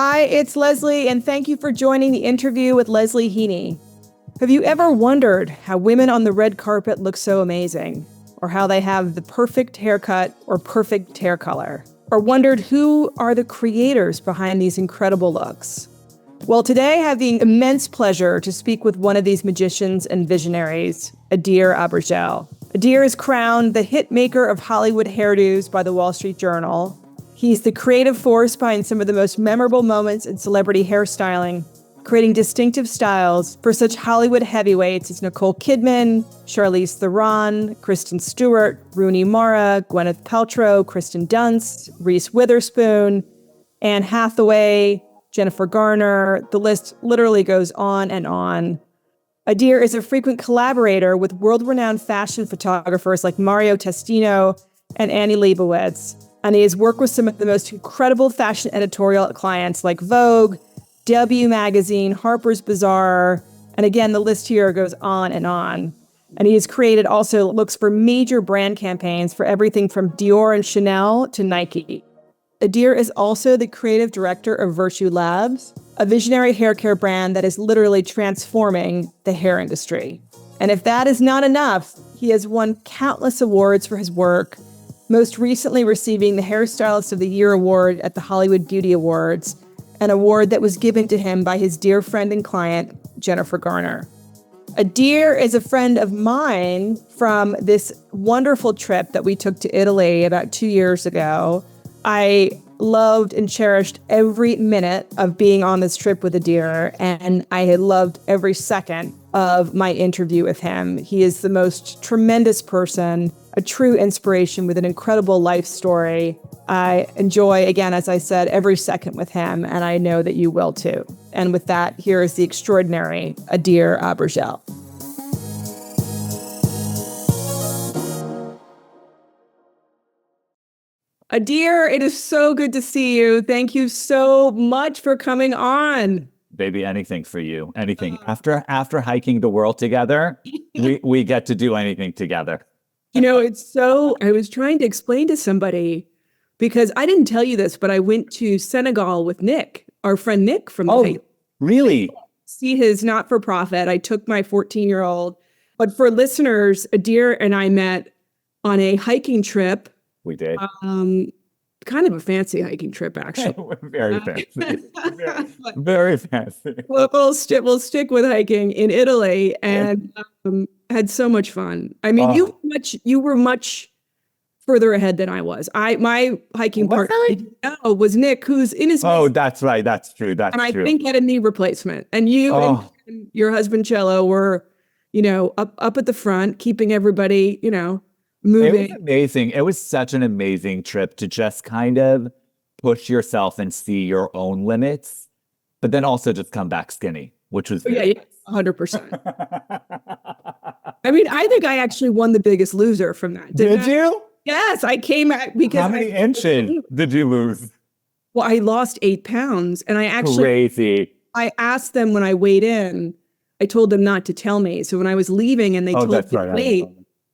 Hi, it's Leslie, and thank you for joining the interview with Leslie Heaney. Have you ever wondered how women on the red carpet look so amazing? Or how they have the perfect haircut or perfect hair color? Or wondered who are the creators behind these incredible looks? Well, today I have the immense pleasure to speak with one of these magicians and visionaries, Adir Abergel. Adir is crowned the Hitmaker of Hollywood Hairdos by the Wall Street Journal. He's the creative force behind some of the most memorable moments in celebrity hairstyling, creating distinctive styles for such Hollywood heavyweights as Nicole Kidman, Charlize Theron, Kristen Stewart, Rooney Mara, Gwyneth Paltrow, Kristen Dunst, Reese Witherspoon, Anne Hathaway, Jennifer Garner. The list literally goes on and on. Adir is a frequent collaborator with world-renowned fashion photographers like Mario Testino and Annie Leibovitz, and he has worked with some of the most incredible fashion editorial clients like Vogue, W Magazine, Harper's Bazaar, and again, the list here goes on. And he has created also looks for major brand campaigns for everything from Dior and Chanel to Nike. Adir is also the creative director of Virtue Labs, a visionary hair care brand that is literally transforming the hair industry. And if that is not enough, he has won countless awards for his work, most recently receiving the Hairstylist of the Year award at the Hollywood Beauty Awards, an award that was given to him by his dear friend and client, Jennifer Garner. Adir is a friend of mine from this wonderful trip that we took to Italy about 2 years ago. I loved and cherished every minute of being on this trip with Adir, and I had loved every second of my interview with him. He is the most tremendous person, a true inspiration with an incredible life story. I enjoy, again, as I said, every second with him, and I know that you will too. And with that, here is the extraordinary Adir Abergel. Adir, it is so good to see you. Thank you so much for coming on. Baby, anything for you. Anything. After hiking the world together, we get to do anything together. You know, I was trying to explain to somebody, because I didn't tell you this, but I went to Senegal with Nick, our friend Nick from the really? See his not-for-profit. I took my 14-year-old. But for listeners, Adir and I met on a hiking trip. We did. Kind of a fancy hiking trip, actually. Very fancy. Very fancy. We'll stick with hiking in Italy, and had so much fun. I mean, you were much further ahead than I was. My hiking partner was Nick, who's in his. Oh, that's right. That's true. That's true. And I think had a knee replacement. And you and your husband Cello were, up at the front, keeping everybody, moving. It was amazing. It was such an amazing trip to just kind of push yourself and see your own limits, but then also just come back skinny, which was 100%. I mean, I think I actually won the Biggest Loser from that. Did you? Yes, I came out because. How many inches did you lose? Well, I lost 8 pounds, and I actually. Crazy. I asked them when I weighed in. I told them not to tell me. So when I was leaving, and they told me to wait.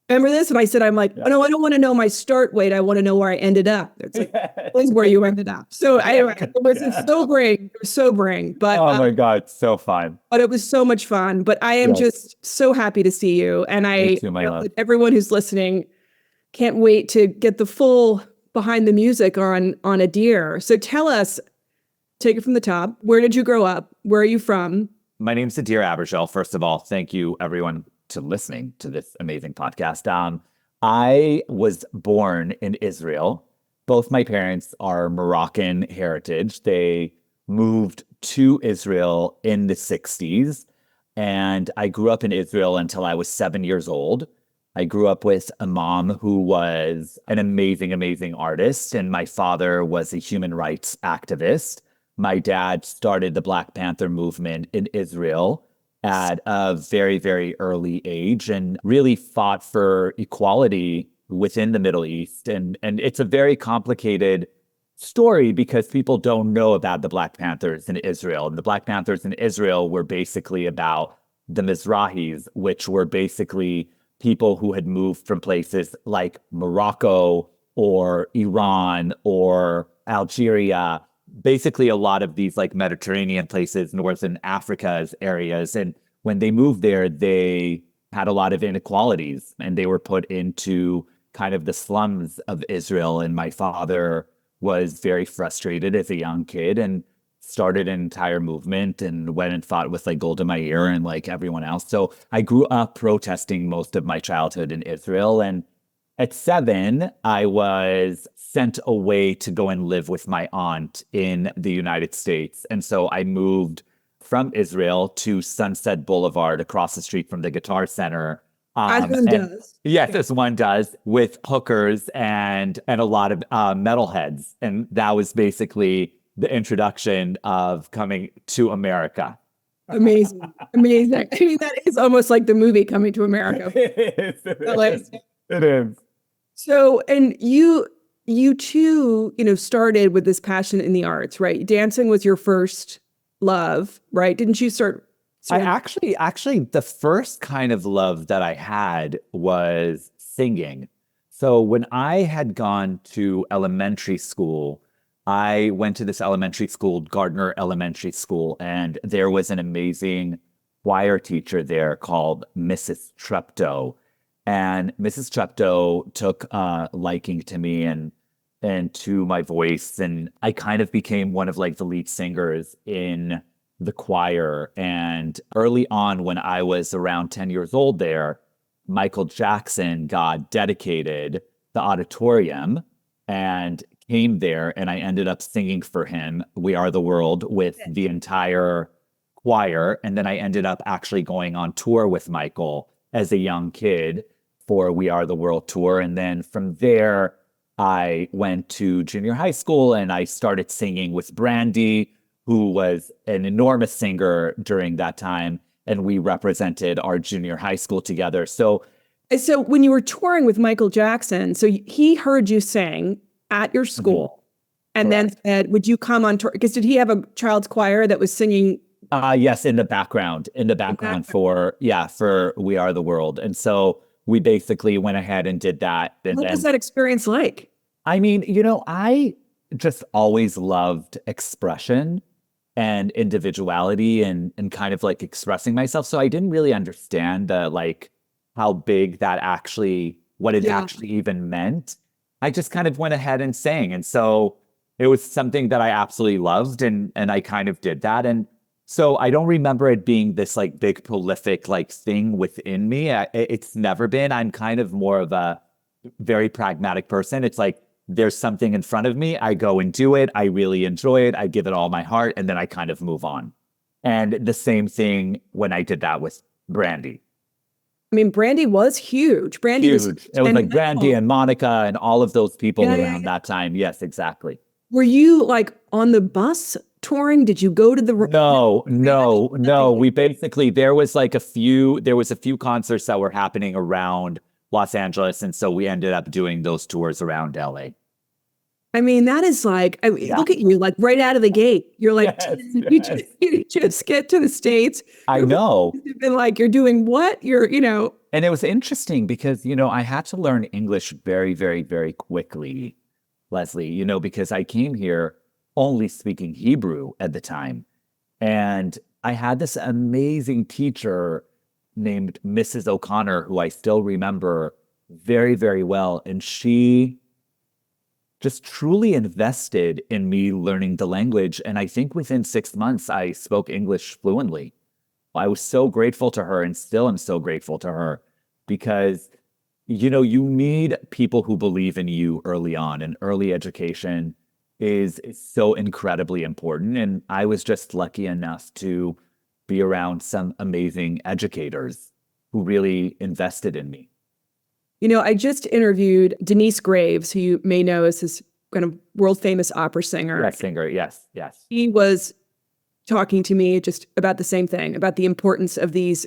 Remember this? And I said, I'm like, oh, no, I don't want to know my start weight. I want to know where I ended up. It's like, that's where you ended up. So it was sobering. But, oh my God, so fun. But it was so much fun. But I am just so happy to see you. And everyone who's listening can't wait to get the full behind the music on Adir. So tell us, take it from the top. Where did you grow up? Where are you from? My name's Adir Abergel. First of all, thank you, everyone, to listening to this amazing podcast. I was born in Israel. Both my parents are Moroccan heritage. They moved to Israel in the 60s, and I grew up in Israel until I was 7 years old. I grew up with a mom who was an amazing, amazing artist, and my father was a human rights activist. My dad started the Black Panther movement in Israel at a very, very early age and really fought for equality within the Middle East. And it's a very complicated story because people don't know about the Black Panthers in Israel. And the Black Panthers in Israel were basically about the Mizrahis, which were basically people who had moved from places like Morocco or Iran or Algeria basically a lot of these like Mediterranean places, Northern Africa's areas. And when they moved there, they had a lot of inequalities and they were put into kind of the slums of Israel. And my father was very frustrated as a young kid and started an entire movement and went and fought with like Golda Meir and like everyone else. So I grew up protesting most of my childhood in Israel. And at 7, I was sent away to go and live with my aunt in the United States. And so I moved from Israel to Sunset Boulevard across the street from the Guitar Center. As one does. Yes, as one does, with hookers and a lot of metalheads. And that was basically the introduction of coming to America. Amazing. Amazing. I mean, that is almost like the movie Coming to America. It is. So, and you too, started with this passion in the arts, right? Dancing was your first love, right? Didn't you start? I actually, the first kind of love that I had was singing. So when I had gone to elementary school, I went to this elementary school, Gardner Elementary School, and there was an amazing choir teacher there called Mrs. Treptow. And Mrs. Treptow took a liking to me and to my voice. And I kind of became one of like the lead singers in the choir. And early on, when I was around 10 years old there, Michael Jackson got dedicated the auditorium and came there, and I ended up singing for him We Are the World with the entire choir. And then I ended up actually going on tour with Michael as a young kid for We Are the World tour. And then from there, I went to junior high school and I started singing with Brandy, who was an enormous singer during that time. And we represented our junior high school together. So when you were touring with Michael Jackson, so he heard you sing at your school and then said, would you come on tour? Because did he have a child's choir that was singing? Yes, in the background for We Are the World. And so we basically went ahead and did that. And what was that experience like? I mean, I just always loved expression and individuality and kind of like expressing myself. So I didn't really understand how big that actually, what it actually even meant. I just kind of went ahead and sang. And so it was something that I absolutely loved. And I kind of did that. And so I don't remember it being this like big prolific like thing within me. It's never been. I'm kind of more of a very pragmatic person. It's like, there's something in front of me. I go and do it. I really enjoy it. I give it all my heart. And then I kind of move on. And the same thing when I did that with Brandy. I mean, Brandy was huge. Brandy was huge. It was like Brandy and Monica and all of those people around that time. Yes, exactly. Were you like on the bus touring? Did you go to the? No. We basically, there was a few concerts that were happening around Los Angeles. And so we ended up doing those tours around LA. I mean, that is like, look at you, like right out of the gate. You're like, you just get to the States. I know. You've been like, you're doing what? And it was interesting because, I had to learn English very, very, very quickly, Leslie, because I came here only speaking Hebrew at the time. And I had this amazing teacher named Mrs. O'Connor, who I still remember very, very well. And she just truly invested in me learning the language. And I think within 6 months, I spoke English fluently. I was so grateful to her and still am so grateful to her because, you need people who believe in you early on, and early education is so incredibly important. And I was just lucky enough to be around some amazing educators who really invested in me. I just interviewed Denise Graves, who you may know as this kind of world famous opera singer. Yes. He was talking to me just about the same thing, about the importance of these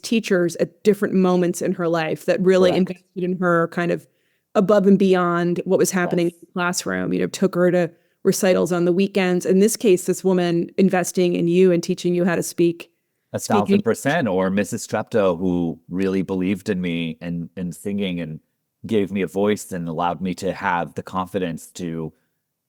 teachers at different moments in her life that really invested in her kind of above and beyond what was happening in the classroom, took her to recitals on the weekends. In this case, this woman investing in you and teaching you how to speak. 1,000%. Or Mrs. Treptow, who really believed in me and singing and gave me a voice and allowed me to have the confidence to,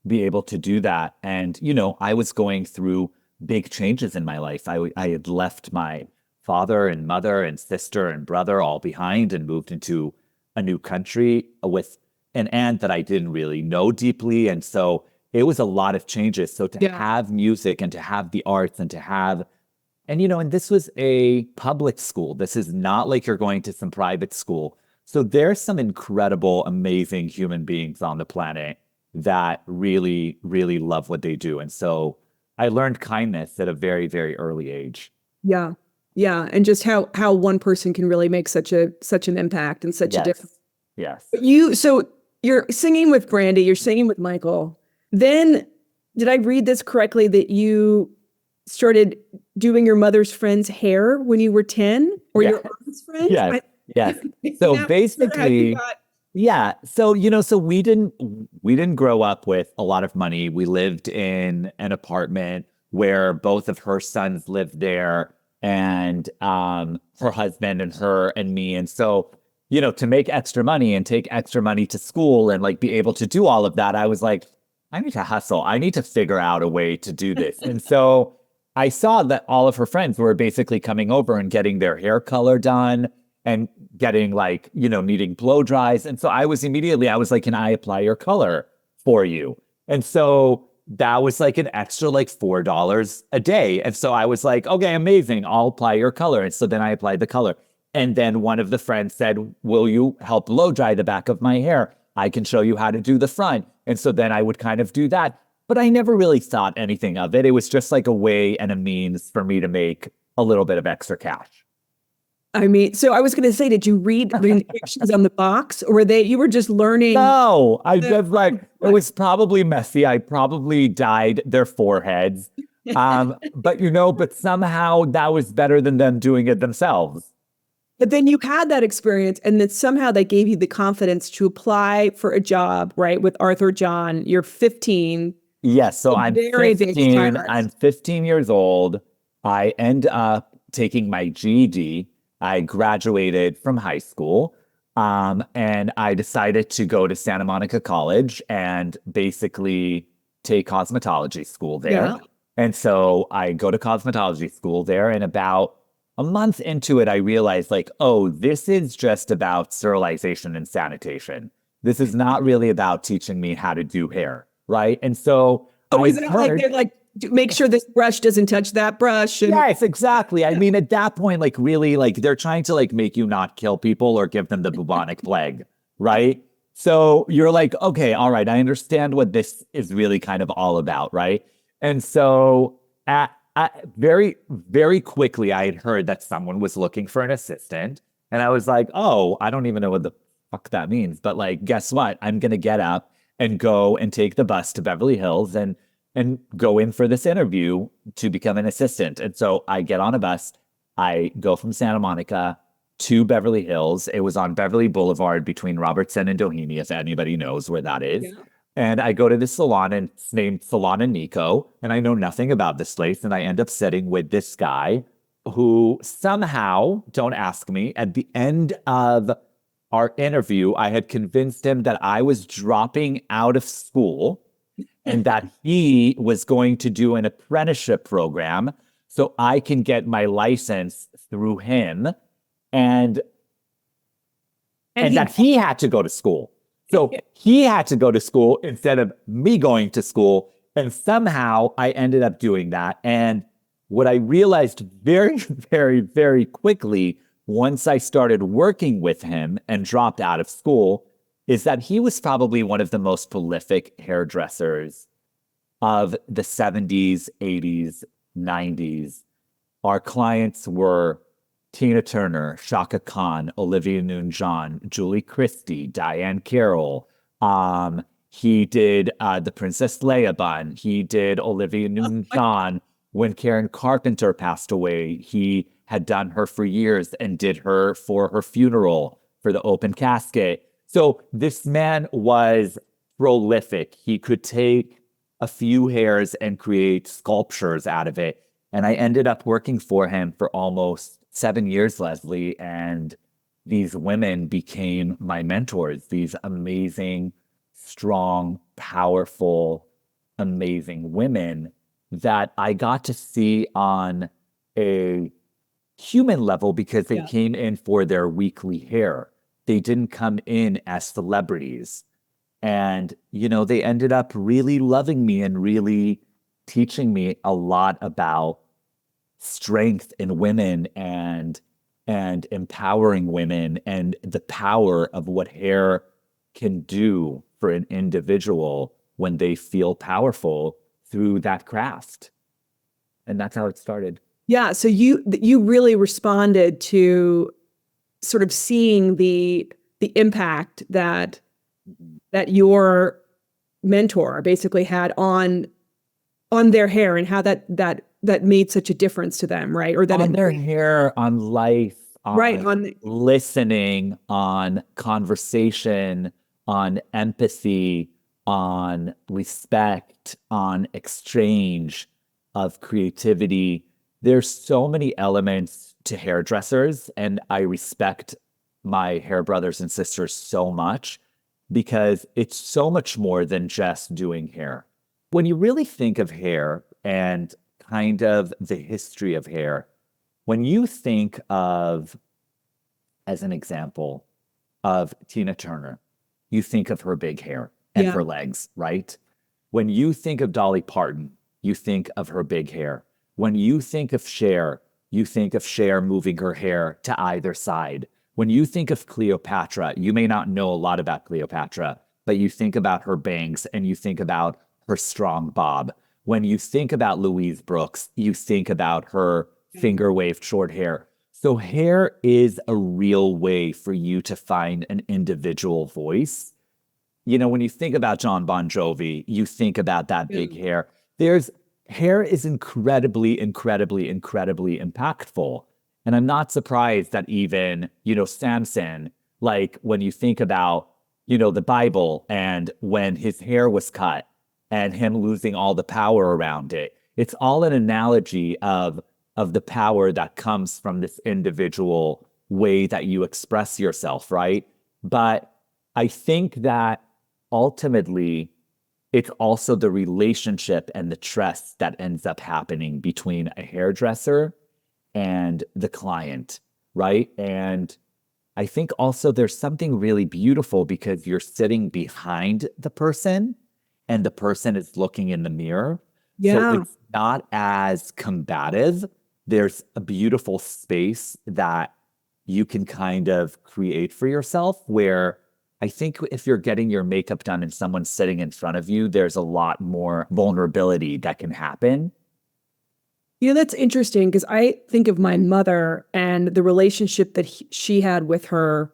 be able to do that. And, you know, I was going through big changes in my life. I had left my father and mother and sister and brother all behind and moved into a new country with an aunt that I didn't really know deeply. And so it was a lot of changes. So to have music and to have the arts and to have, and, you know, and this was a public school. This is not like you're going to some private school. So there's some incredible, amazing human beings on the planet that really, really love what they do. And so I learned kindness at a very, very early age. Yeah. Yeah. And just how one person can really make such an impact and such a difference. Yes. So you're singing with Brandy, you're singing with Michael. Then, did I read this correctly that you started doing your mother's friend's hair when you were 10? Or your aunt's friend? Yes. So basically, So, you know, so we didn't grow up with a lot of money. We lived in an apartment where both of her sons lived there, and her husband and her and me. And so, you know, to make extra money and take extra money to school and like be able to do all of that, I was like, I need to hustle. I need to figure out a way to do this. And so I saw that all of her friends were basically coming over and getting their hair color done and getting like, you know, needing blow dries. And so I was like, can I apply your color for you? And so that was like an extra like $4 a day. And so I was like, okay, amazing. I'll apply your color. And so then I applied the color. And then one of the friends said, will you help blow dry the back of my hair? I can show you how to do the front. And so then I would kind of do that. But I never really thought anything of it. It was just like a way and a means for me to make a little bit of extra cash. I mean, so I was going to say, did you read the instructions on the box, or you were just learning? No, I just like, it was probably messy. I probably dyed their foreheads. But somehow that was better than them doing it themselves. But then you had that experience, and then somehow they gave you the confidence to apply for a job, right? With Arthur John. You're 15. Yes, so I'm 15. I'm 15 years old. I end up taking my GED. I graduated from high school, and I decided to go to Santa Monica College and basically take cosmetology school there. Yeah. And so I go to cosmetology school there, and about a month into it, I realized like, oh, this is just about sterilization and sanitation. This is not really about teaching me how to do hair, right? And so is it like they're like, make sure this brush doesn't touch that brush? Yes, exactly. I mean, at that point, like really, like they're trying to like make you not kill people or give them the bubonic plague, right? So you're like, okay, all right, I understand what this is really kind of all about, right? And so very, very quickly, I had heard that someone was looking for an assistant. And I was like, oh, I don't even know what the fuck that means. But like, guess what? I'm going to get up and go and take the bus to Beverly Hills and go in for this interview to become an assistant. And so I get on a bus. I go from Santa Monica to Beverly Hills. It was on Beverly Boulevard between Robertson and Doheny, if anybody knows where that is. Yeah. And I go to this salon, and it's named Salon and Nico, and I know nothing about this place. And I end up sitting with this guy who somehow, don't ask me, at the end of our interview, I had convinced him that I was dropping out of school and that he was going to do an apprenticeship program so I can get my license through him, and that he had to go to school. So he had to go to school instead of me going to school. And somehow I ended up doing that. And what I realized very, very, very quickly once I started working with him and dropped out of school is that he was probably one of the most prolific hairdressers of the 70s, 80s, 90s. Our clients were Tina Turner, Shaka Khan, Olivia Newton-John, Julie Christie, Diane Carroll. He did the Princess Leia bun. He did Olivia Newton-John. When Karen Carpenter passed away, he had done her for years and did her for her funeral for the open casket. So this man was prolific. He could take a few hairs and create sculptures out of it. And I ended up working for him for almost 7 years, Leslie, and these women became my mentors, these amazing, strong, powerful, amazing women that I got to see on a human level because they came in for their weekly hair. They didn't come in as celebrities. And, they ended up really loving me and really teaching me a lot about strength in women and empowering women and the power of what hair can do for an individual when they feel powerful through that craft. And that's how it started. Yeah. So you really responded to sort of seeing the impact that your mentor basically had on their hair and how that made such a difference to them, right? Or that on their hair, on life, on listening, on conversation, on empathy, on respect, on exchange of creativity. There's so many elements to hairdressers, and I respect my hair brothers and sisters so much because it's so much more than just doing hair. When you really think of hair and kind of the history of hair, when you think of, as an example, of Tina Turner, you think of her big hair and her legs, right? When you think of Dolly Parton, you think of her big hair. When you think of Cher, you think of Cher moving her hair to either side. When you think of Cleopatra, you may not know a lot about Cleopatra, but you think about her bangs and you think about her strong bob. When you think about Louise Brooks, you think about her finger waved short hair. So hair is a real way for you to find an individual voice. When you think about John Bon Jovi, you think about that big hair. Hair is incredibly, incredibly, incredibly impactful. And I'm not surprised that even, Samson, like when you think about, the Bible and when his hair was cut and him losing all the power around it, it's all an analogy of the power that comes from this individual way that you express yourself, right? But I think that ultimately, it's also the relationship and the trust that ends up happening between a hairdresser and the client, right? And I think also there's something really beautiful because you're sitting behind the person and the person is looking in the mirror. Yeah. So it's not as combative. There's a beautiful space that you can kind of create for yourself where I think if you're getting your makeup done and someone's sitting in front of you, there's a lot more vulnerability that can happen. That's interesting because I think of my mother and the relationship that she had with her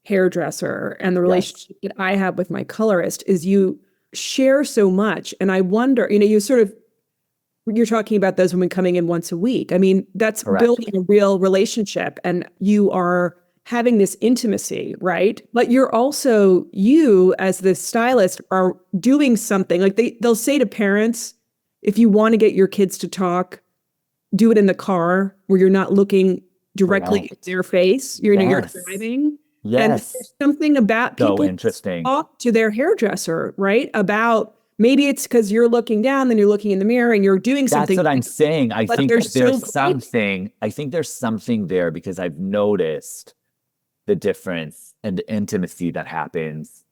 hairdresser and the relationship that I have with my colorist is you share so much. And I wonder, you're talking about those women coming in once a week. I mean, that's building a real relationship and you are having this intimacy, right? But you're also, you as the stylist are doing something like they'll say to parents, if you want to get your kids to talk, do it in the car where you're not looking directly at their face. You're driving. Yes. And there's something about people interesting. Talk to their hairdresser, right? About maybe it's because you're looking down, then you're looking in the mirror and you're doing something. That's what I'm saying. I think there's something there because I've noticed the difference and the intimacy that happens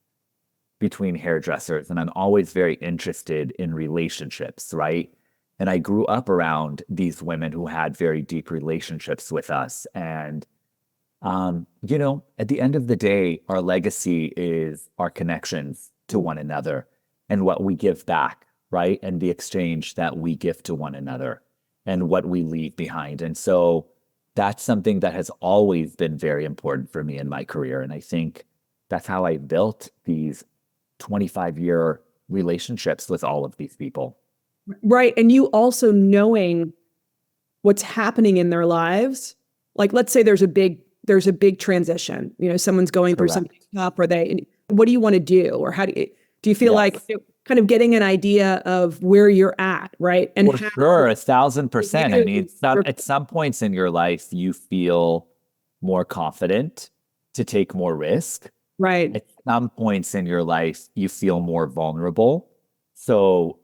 between hairdressers. And I'm always very interested in relationships, right? And I grew up around these women who had very deep relationships with us. And, at the end of the day, our legacy is our connections to one another and what we give back, right? And the exchange that we give to one another and what we leave behind. And so that's something that has always been very important for me in my career. And I think that's how I built these 25-year relationships with all of these people. Right. And you also knowing what's happening in their lives. Like, let's say there's a big transition, someone's going through something tough what do you want to do? Or how do you feel like kind of getting an idea of where you're at, right? And for sure, 1,000%. I mean, at some points in your life, you feel more confident to take more risk. Right. At some points in your life, you feel more vulnerable. So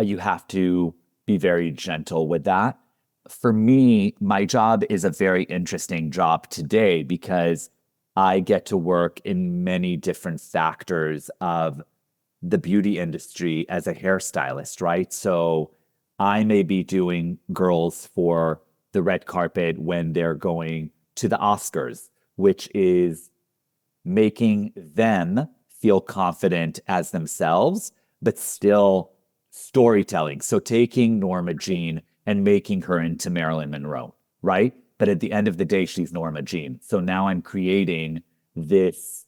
you have to be very gentle with that. For me, my job is a very interesting job today because I get to work in many different factors of the beauty industry as a hairstylist, right? So I may be doing girls for the red carpet when they're going to the Oscars, which is making them feel confident as themselves, but still storytelling. So taking Norma Jean and making her into Marilyn Monroe, right? But at the end of the day, she's Norma Jean. So now I'm creating this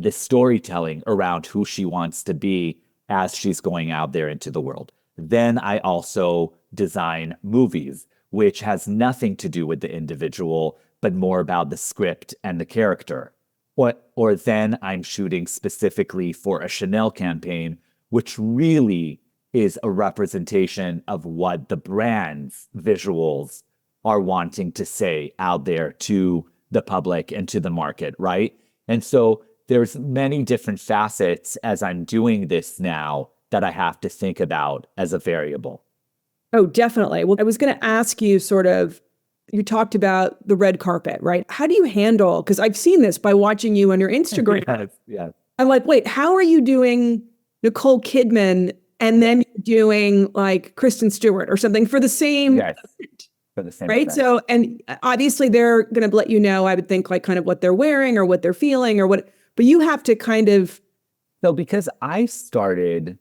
storytelling around who she wants to be as she's going out there into the world. Then I also design movies, which has nothing to do with the individual, but more about the script and the character. Or then I'm shooting specifically for a Chanel campaign, which really is a representation of what the brand's visuals are wanting to say out there to the public and to the market, right? And so there's many different facets as I'm doing this now that I have to think about as a variable. Oh, definitely. Well, I was going to ask you sort of, you talked about the red carpet, right? How do you handle, because I've seen this by watching you on your Instagram. Yes. I'm like, wait, how are you doing Nicole Kidman and then doing like Kristen Stewart or something for the same Yes, for the same right? event. So, and obviously they're going to let you know, I would think, like kind of what they're wearing or what they're feeling or what, but you have to kind of. So because I started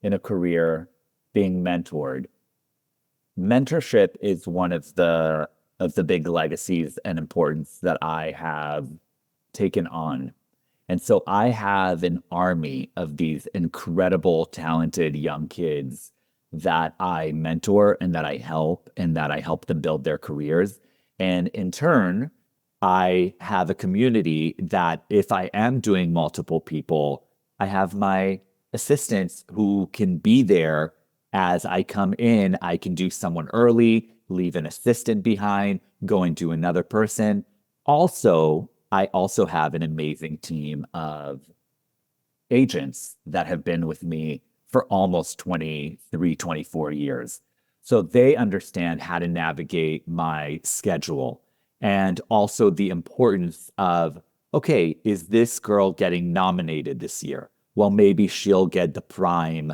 in a career being mentored, mentorship is one of the big legacies and importance that I have taken on. And so I have an army of these incredible, talented young kids that I mentor and that I help them build their careers. And in turn, I have a community that if I am doing multiple people, I have my assistants who can be there as I come in. I can do someone early, leave an assistant behind, go and do another person. Also, I also have an amazing team of agents that have been with me for almost 23, 24 years. So they understand how to navigate my schedule and also the importance of, okay, is this girl getting nominated this year? Well, maybe she'll get the prime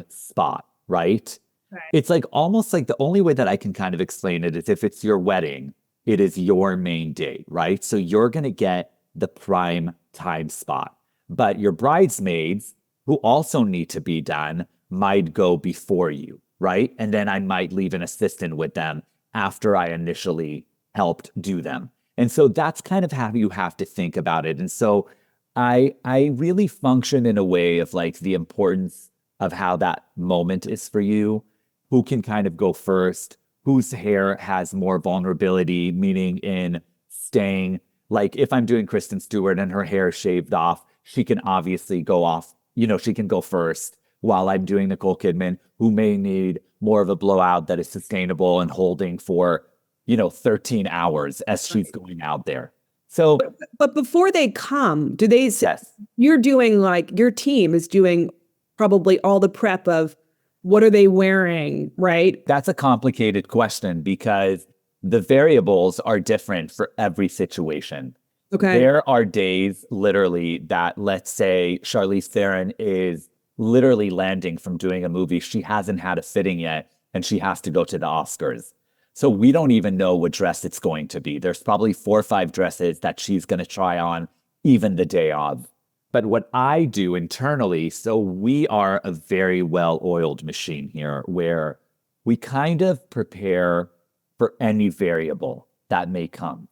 spot, right? Right. It's like almost like the only way that I can kind of explain it is if it's your wedding, it is your main date, right? So you're going to get the prime time spot. But your bridesmaids, who also need to be done, might go before you, right? And then I might leave an assistant with them after I initially helped do them. And so that's kind of how you have to think about it. And so I really function in a way of like the importance of how that moment is for you, who can kind of go first, whose hair has more vulnerability, meaning in staying. Like if I'm doing Kristen Stewart and her hair is shaved off, she can obviously go off, she can go first, while I'm doing Nicole Kidman, who may need more of a blowout that is sustainable and holding for, 13 hours as she's going out there. So, but before they come, do they, yes, you're doing like, your team is doing probably all the prep of what are they wearing, right? That's a complicated question because the variables are different for every situation. Okay. There are days literally that, let's say Charlize Theron is literally landing from doing a movie. She hasn't had a fitting yet and she has to go to the Oscars. So we don't even know what dress it's going to be. There's probably 4 or 5 dresses that she's going to try on even the day of. But what I do internally, so we are a very well-oiled machine here where we kind of prepare for any variable that may come.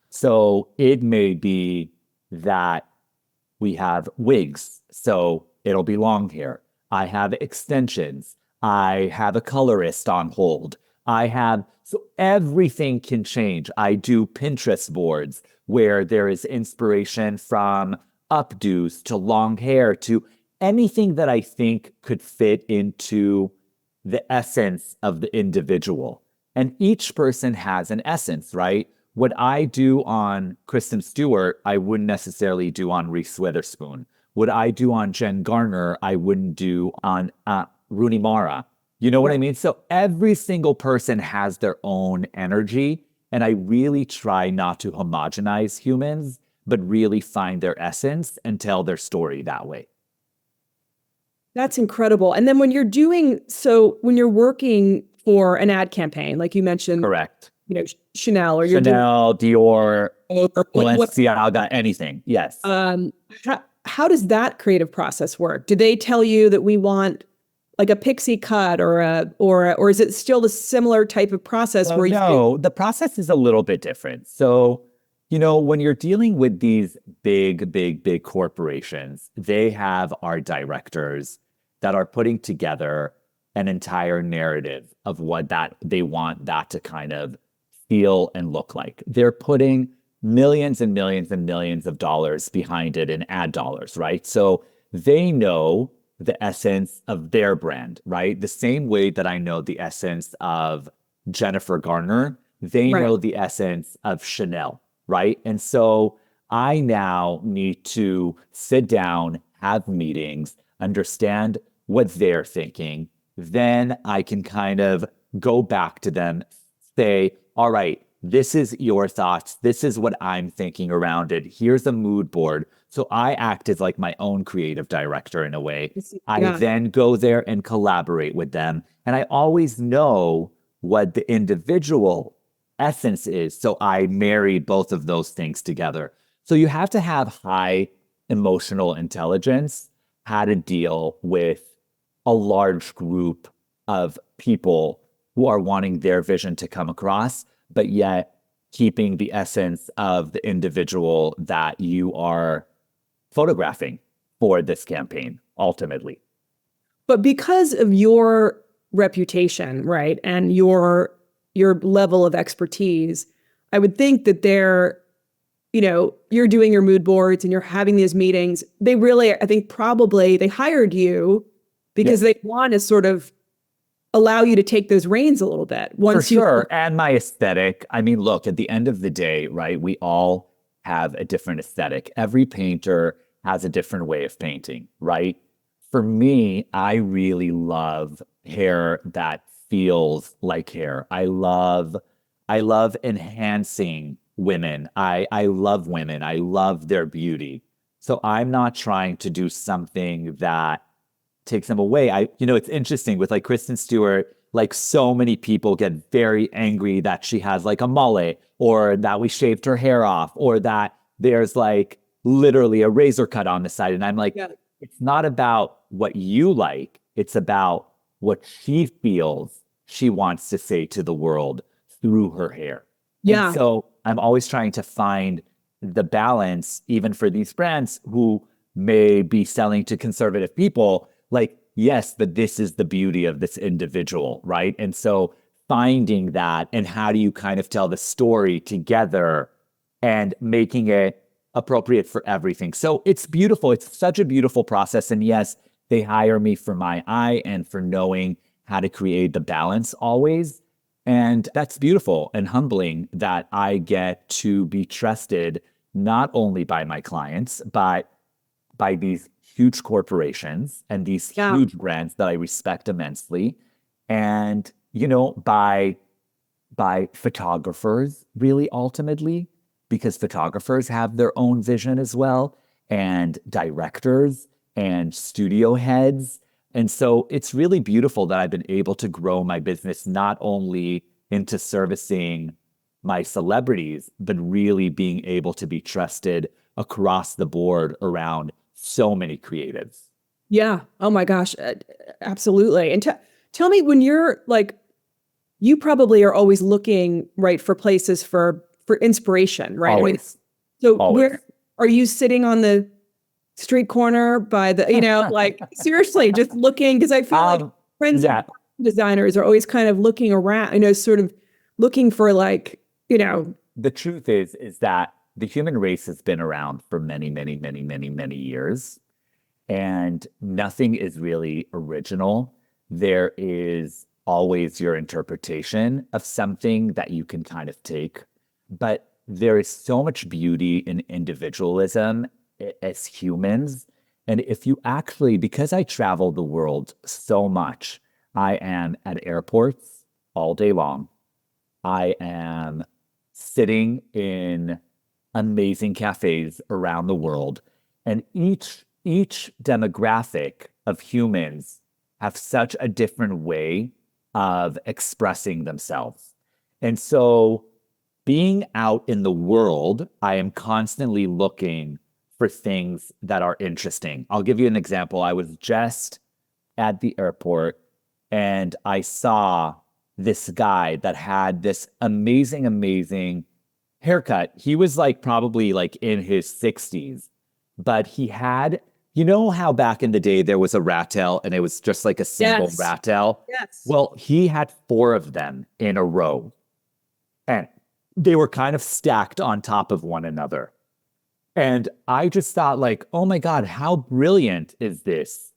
So it may be that we have wigs, so it'll be long hair. I have extensions. I have a colorist on hold. So everything can change. I do Pinterest boards where there is inspiration from updos to long hair to anything that I think could fit into the essence of the individual. And each person has an essence, right? What I do on Kristen Stewart, I wouldn't necessarily do on Reese Witherspoon. What I do on Jen Garner, I wouldn't do on Rooney Mara. You know what I Right. mean? So every single person has their own energy. And I really try not to homogenize humans, but really find their essence and tell their story that way. That's incredible. And then when you're working for an ad campaign, like you mentioned, Correct. Chanel, or you're doing, Chanel, Dior, or what, Balenciaga, anything. Yes. um, how does that creative process work? Do they tell you that we want like a pixie cut or is it still the similar type of process So where you say, no, the process is a little bit different. So, when you're dealing with these big, big, big corporations, they have art directors that are putting together an entire narrative of what that they want that to kind of feel and look like. They're putting millions and millions and millions of dollars behind it in ad dollars, right? So they know the essence of their brand, right? The same way that I know the essence of Jennifer Garner, they right? know the essence of Chanel, right? And so I now need to sit down, have meetings, understand what they're thinking. Then I can kind of go back to them, say, all right, this is your thoughts. This is what I'm thinking around it. Here's a mood board. So I act as like my own creative director in a way. I Yeah. then go there and collaborate with them. And I always know what the individual essence is. So I marry both of those things together. So you have to have high emotional intelligence, how to deal with a large group of people who are wanting their vision to come across, but yet keeping the essence of the individual that you are photographing for this campaign, ultimately. But because of your reputation, right, and your level of expertise, I would think that you're doing your mood boards and you're having these meetings. They really, I think probably they hired you because Yes. they want to sort of allow you to take those reins a little bit For once you. sure. And my aesthetic. I mean, look, at the end of the day, right, we all have a different aesthetic. Every painter has a different way of painting, right? For me, I really love hair that feels like hair. I love enhancing women. I love women. I love their beauty. So I'm not trying to do something that takes them away. It's interesting with like Kristen Stewart, like so many people get very angry that she has like a mullet or that we shaved her hair off or that there's like literally a razor cut on the side. And I'm like, Yeah. it's not about what you like. It's about what she feels she wants to say to the world through her hair. And Yeah. so I'm always trying to find the balance, even for these brands who may be selling to conservative people, like, yes, but this is the beauty of this individual, right? And so finding that and how do you kind of tell the story together and making it appropriate for everything. So it's beautiful. It's such a beautiful process. And yes, they hire me for my eye and for knowing how to create the balance always. And that's beautiful and humbling that I get to be trusted not only by my clients, but by these huge corporations and these Yeah. huge brands that I respect immensely. And, by photographers, really ultimately, because photographers have their own vision as well, and directors and studio heads. And so it's really beautiful that I've been able to grow my business not only into servicing my celebrities, but really being able to be trusted across the board around so many creatives. Yeah. Oh my gosh. Absolutely. And tell me, when you're like, you probably are always looking, right, for places for inspiration, right? I mean, Always, so always. where are you sitting on the street corner by the, like seriously, just looking? Because I feel like friends Yeah, designers are always kind of looking around, sort of looking for like, the truth is that the human race has been around for many, many, many, many, many years, and nothing is really original. There is always your interpretation of something that you can kind of take, but there is so much beauty in individualism as humans. And if you actually, because I travel the world so much, I am at airports all day long. I am sitting in amazing cafes around the world. And each demographic of humans have such a different way of expressing themselves. And so being out in the world, I am constantly looking for things that are interesting. I'll give you an example. I was just at the airport and I saw this guy that had this amazing haircut. He was like probably like in his 60s, but he had, you know how back in the day there was a rat tail and it was just like a single rat tail? Yes. Well, he had 4 of them in a row. And they were kind of stacked on top of one another. And I just thought like, oh my God, how brilliant is this?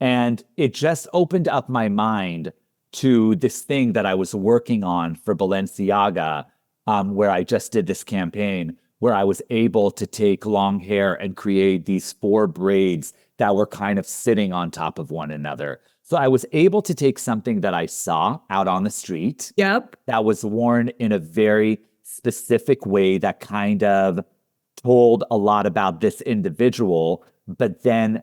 And it just opened up my mind to this thing that I was working on for Balenciaga, where I just did this campaign where I was able to take long hair and create these 4 braids that were kind of sitting on top of one another. So I was able to take something that I saw out on the street. Yep. That was worn in a very specific way that kind of told a lot about this individual, but then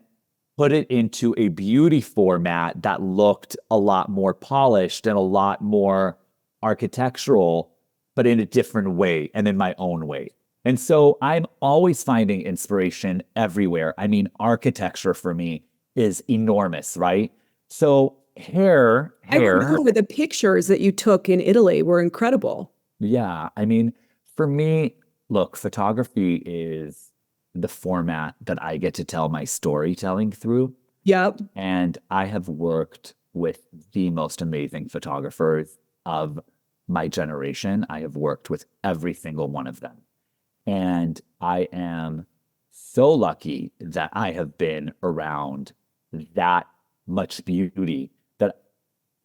put it into a beauty format that looked a lot more polished and a lot more architectural, but in a different way and in my own way. And so I'm always finding inspiration everywhere. I mean, architecture for me is enormous, right? So hair. I remember the pictures that you took in Italy were incredible. Yeah. I mean, for me, look, photography is the format that I get to tell my storytelling through. Yep. And I have worked with the most amazing photographers of my generation. I have worked with every single one of them. And I am so lucky that I have been around that much beauty that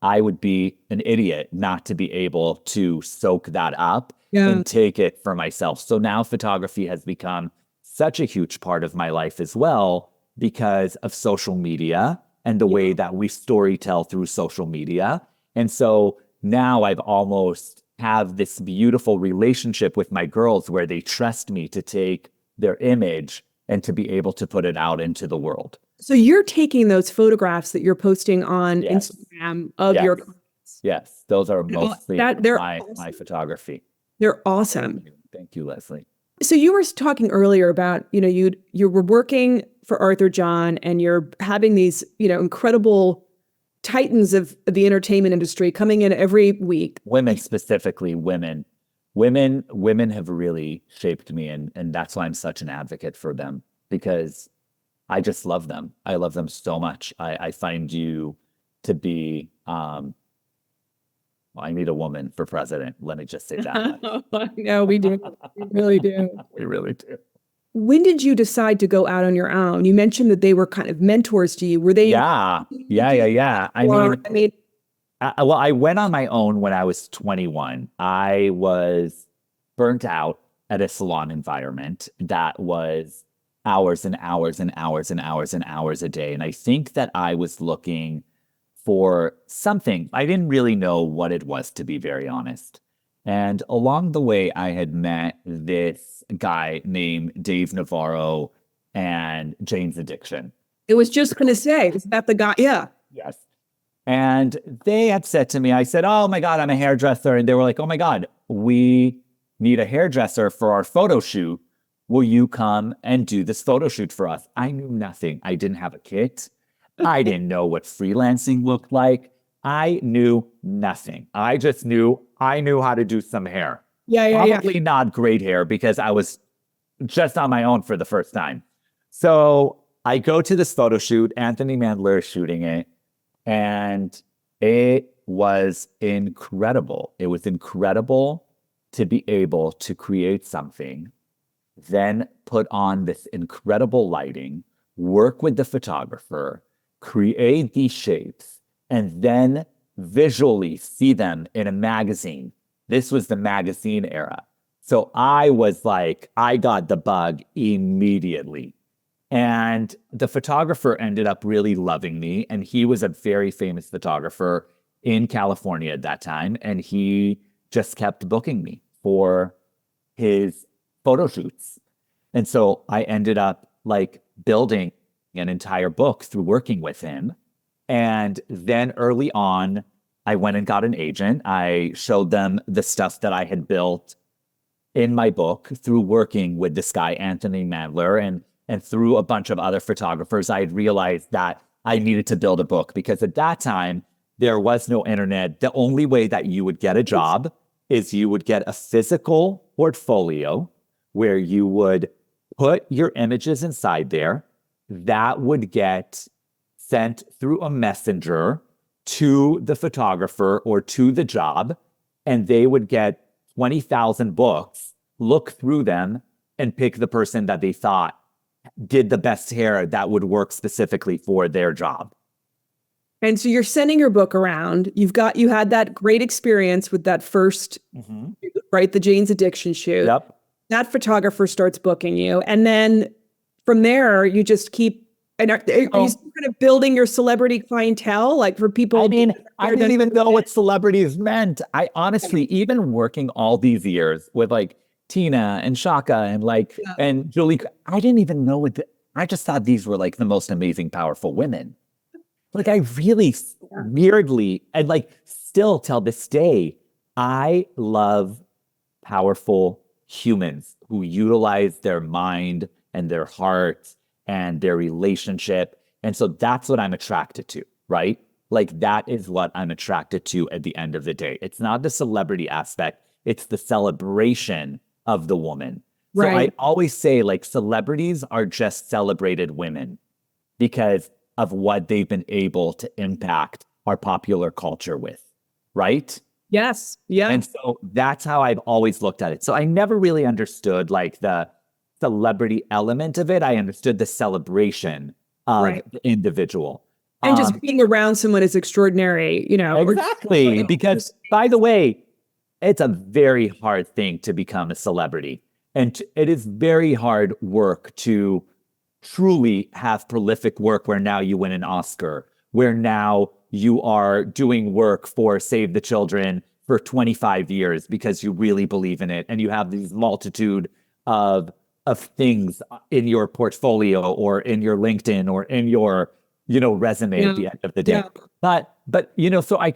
I would be an idiot not to be able to soak that up and take it for myself. So now photography has become such a huge part of my life as well because of social media and the way that we storytell through social media. And so now I've almost have this beautiful relationship with my girls where they trust me to take their image and to be able to put it out into the world. So you're taking those photographs that you're posting on Instagram of your clients. Yes, those are mostly my photography. They're awesome. Thank you, Leslie. So you were talking earlier about, you were working for Arthur John and you're having these, incredible titans of the entertainment industry coming in every week. Women, specifically women. Women have really shaped me, and that's why I'm such an advocate for them, because I just love them. I love them so much. I find you to be, I need a woman for president. Let me just say that. No, we do. We really do. We really do. When did you decide to go out on your own? You mentioned that they were kind of mentors to you. Were they? Yeah. I went on my own when I was 21. I was burnt out at a salon environment that was hours and hours and hours and hours and hours a day. And I think that I was looking for something. I didn't really know what it was, to be very honest. And along the way, I had met this guy named Dave Navarro and Jane's Addiction. It was just going to say, is that the guy? Yeah. Yes. And they had said to me, I said, oh my God, I'm a hairdresser. And they were like, oh my God, we need a hairdresser for our photo shoot. Will you come and do this photo shoot for us? I knew nothing. I didn't have a kit. I didn't know what freelancing looked like. I knew nothing. I just knew I knew how to do some hair. Probably not great hair because I was just on my own for the first time. So I go to this photo shoot. Anthony Mandler is shooting it. And it was incredible. It was incredible to be able to create something, then put on this incredible lighting, work with the photographer, create these shapes, and then visually see them in a magazine. This was the magazine era. So I was like, I got the bug immediately. And the photographer ended up really loving me. And he was a very famous photographer in California at that time. And he just kept booking me for his photo shoots. And so I ended up like building an entire book through working with him. And then early on, I went and got an agent. I showed them the stuff that I had built in my book through working with this guy, Anthony Mandler, and through a bunch of other photographers. I had realized that I needed to build a book because at that time, there was no internet. The only way that you would get a job is you would get a physical portfolio where you would put your images inside there. That would get sent through a messenger to the photographer or to the job, and they would get 20,000 books, look through them, and pick the person that they thought did the best hair that would work specifically for their job. And so you're sending your book around. You had that great experience with that first, right, the Jane's Addiction shoot. Yep. That photographer starts booking you. And then from there, you just keep, and are you kind of building your celebrity clientele? Like for people. I mean, I didn't even know what celebrities meant. I honestly, even working all these years with like Tina and Shaka and like, and Julie, I didn't even know I just thought these were like the most amazing, powerful women. Like I really weirdly, and like still till this day, I love powerful humans who utilize their mind and their heart and their relationship. And so that's what I'm attracted to, right? Like that is what I'm attracted to at the end of the day. It's not the celebrity aspect, it's the celebration of the woman. Right. So I always say like celebrities are just celebrated women because of what they've been able to impact our popular culture with, right? Yes. Yeah. And so that's how I've always looked at it. So I never really understood like the celebrity element of it. I understood the celebration of the individual. And just being around someone is extraordinary, you know. Exactly. Because by the way, it's a very hard thing to become a celebrity. And it is very hard work to truly have prolific work where now you win an Oscar, where now you are doing work for Save the Children for 25 years because you really believe in it. And you have these multitude of things in your portfolio or in your LinkedIn or in your, resume at the end of the day. But, so I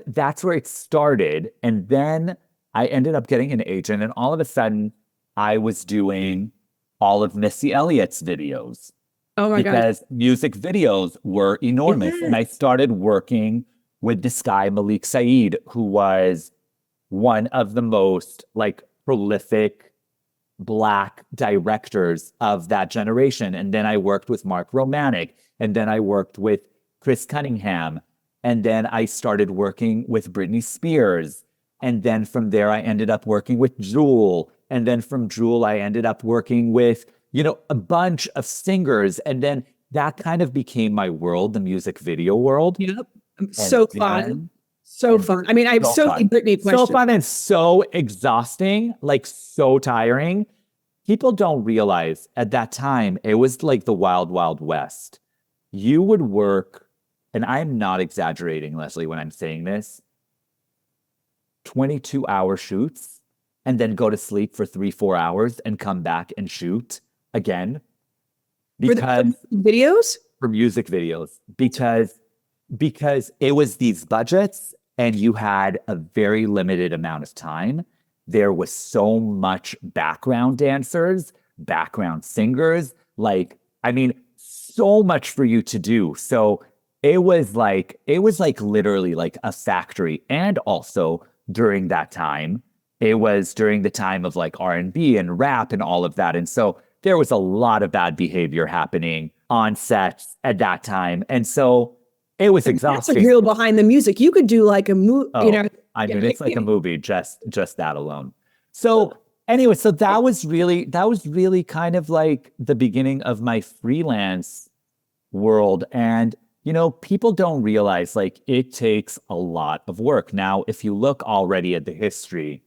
that's where it started. And then I ended up getting an agent and all of a sudden I was doing all of Missy Elliott's videos. Oh my God. Because music videos were enormous. And I started working with this guy, Malik Saeed, who was one of the most prolific Black directors of that generation. And then I worked with Mark Romanek. And then I worked with Chris Cunningham. And then I started working with Britney Spears. And then from there, I ended up working with Jewel. And then from Jewel, I ended up working with, a bunch of singers. And then that kind of became my world, the music video world. Yep. So fun. So fun. I mean, I have so many Britney questions. So fun and so exhausting, so tiring. People don't realize at that time, it was like the wild, wild west. You would work, and I'm not exaggerating, Leslie, when I'm saying this, 22-hour shoots and then go to sleep for 3-4 hours and come back and shoot again. Because videos? For music videos. Because it was these budgets and you had a very limited amount of time. There was so much background dancers, background singers, so much for you to do. So it was literally like a factory. And also during that time, it was during the time of R&B and rap and all of that. And so there was a lot of bad behavior happening on sets at that time. And so it was exhausting. That's a real behind the music. You could do a movie, it's like a movie, just that alone. So anyway, so that was really kind of like the beginning of my freelance world. And, people don't realize it takes a lot of work. Now, if you look already at the history,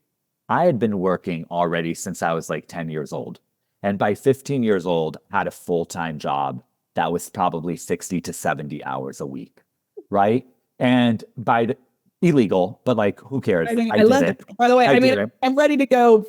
I had been working already since I was 10 years old. And by 15 years old, had a full-time job that was probably 60 to 70 hours a week, right? And illegal, but like, who cares? I love it. By the way, I mean, I'm ready to go,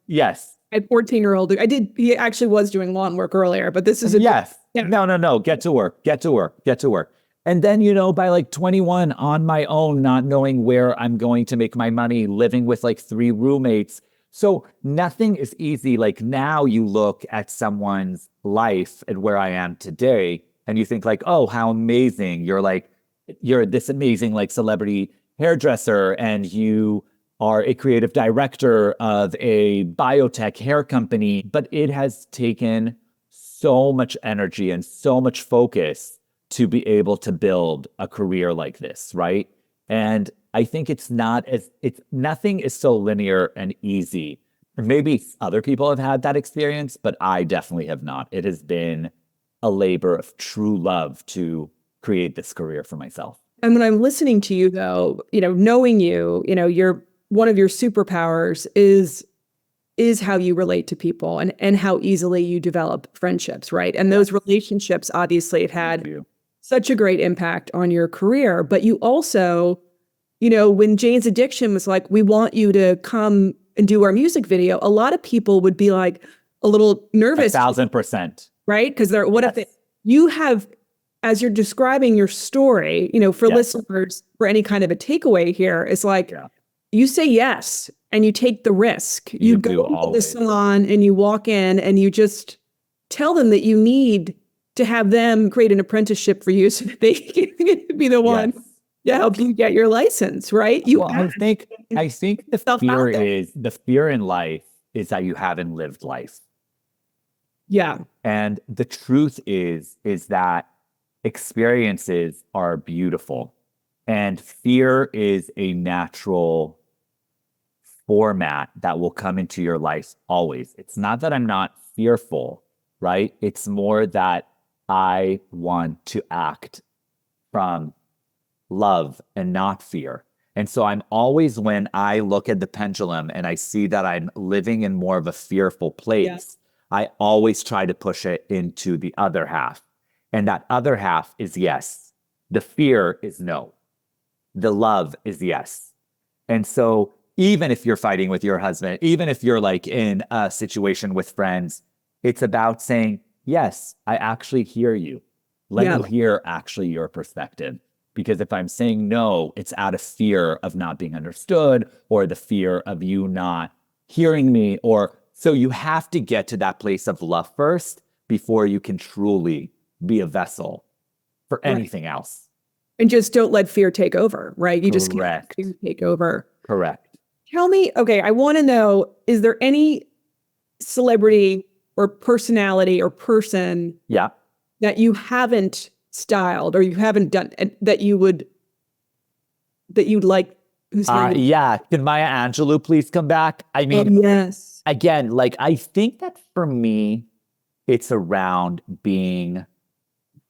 Yes. At 14-year-old. He actually was doing lawn work earlier, but this is yes. No. Get to work. And then, by like 21 on my own, not knowing where I'm going to make my money, living with like 3 roommates. So nothing is easy. Like now you look at someone's life and where I am today, and you think like, oh, how amazing. You're this amazing like celebrity hairdresser, and you are a creative director of a biotech hair company. But it has taken so much energy and so much focus to be able to build a career like this, right? And I think nothing is so linear and easy. Maybe other people have had that experience, but I definitely have not. It has been a labor of true love to create this career for myself. And when I'm listening to you, though, knowing one of your superpowers is how you relate to people and how easily you develop friendships, right? And those relationships obviously have had such a great impact on your career. But you also, when Jane's Addiction was like, we want you to come and do our music video, a lot of people would be like a little nervous. 1,000%. Right? Because you have, as you're describing your story, for listeners, for any kind of a takeaway here, it's like, you say yes and you take the risk. You go to the salon and you walk in and you just tell them that you need to have them create an apprenticeship for you so that they can be the one to help you get your license, right? I think the fear in life is that you haven't lived life. Yeah. And the truth is that experiences are beautiful, and fear is a natural format that will come into your life always. It's not that I'm not fearful, right? It's more that I want to act from love and not fear. And so I'm always, when I look at the pendulum and I see that I'm living in more of a fearful place, I always try to push it into the other half. And that other half is yes. The fear is no. The love is yes. And so even if you're fighting with your husband, even if you're like in a situation with friends, it's about saying, yes, I actually hear you. Let me hear actually your perspective. Because if I'm saying no, it's out of fear of not being understood, or the fear of you not hearing me. So you have to get to that place of love first before you can truly be a vessel for anything else. And just don't let fear take over, right? You just can't let fear take over. Correct. Tell me, okay, I want to know, is there any celebrity or personality or person that you haven't styled or you haven't done that you'd like? Can Maya Angelou please come back? I mean, yes. Again, like, I think that for me, it's around being